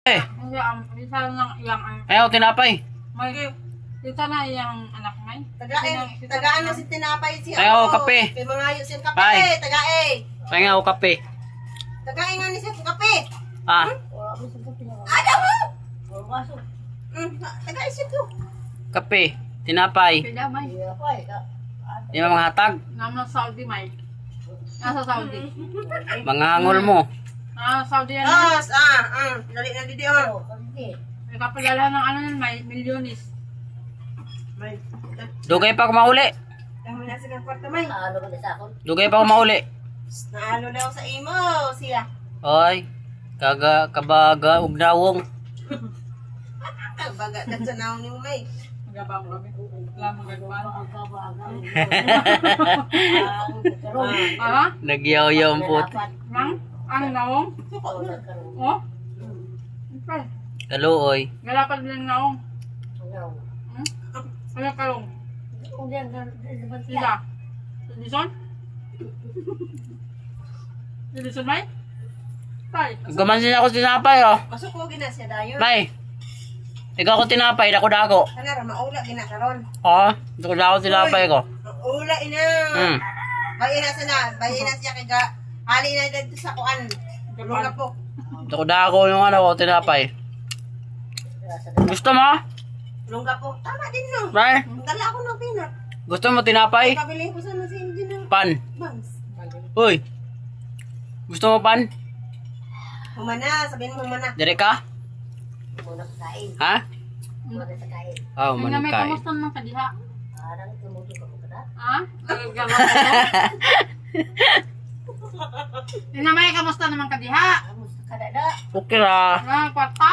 Eh, Isa lang iyang ayaw, tinapay. may isa na iyang anak may. Tagaan na si tinapay siya. Ayaw, kape. Kay mga ayos yung kape. Ay. Tagae. Kaya nga ako kape. Tagae nga ni siya kape. Ah, Ada mo. Tagae siya to. kape. Tinapay. Pila may. Di ba mga hatag? Naman sa Saudi may. Nasa Saudi. Mga hangol mo. Saudi yan. Dali na didi oh. May kapalala ng ano yan, may milyonis. May. Dugay pa ako mauli. Dami na sa kwarto may. Dugay pa ako mauli. Naalo daw sa imo siya. Oy, kabaga ugdawong. Baga dat sa naong ni mo may. Magabang kami. Wala mong gagawin. Ha? Nagyaw-yaw ang puti. Nang? Ang naong? Oh? Okay. Kaluoy. Galapad lang naong. Ano kalong? Sila? Lison? Lison may? Tay. Gumansin ako tinapay, oh. Masuk ko gina siya dayon. May. Ikaw ko tinapay, dako-dako. Kana ra maula gina karon. Oh, dako-dako tinapay ko. Ula ina. Bayi na siya kay ga. Hali na dito sa kuan. Tulong na po. Dako-dako yung ano ko, tinapay. Gusto mo? Tulong ka po. Tama din no. Right? Dala ako ng peanut. Gusto mo tinapay? Pabili ko sana si Engine ng Pan. bangs. Uy. Gusto mo pan? Humana, sabihin mo humana. Dire ka? Ha? Oh, May na may manikain. kamusta naman ka diha? Ha? Nagagawa ko? Ina may kamusta naman ka diha? Okay ra. Kwarta?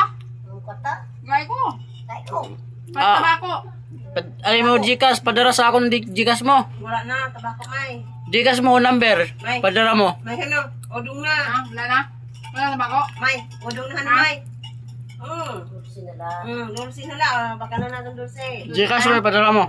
Gay ko. Kwarta ko. Alay mo, Gcash, padara sa akong Gcash mo. Wala na, tabako may. Gcash mo, number. May. Padara mo. May ano, odong na. Wala na? Wala na ba ko? May, odong na may. Dulce na la. Baka na natong dulce. Gcash mo, padara mo.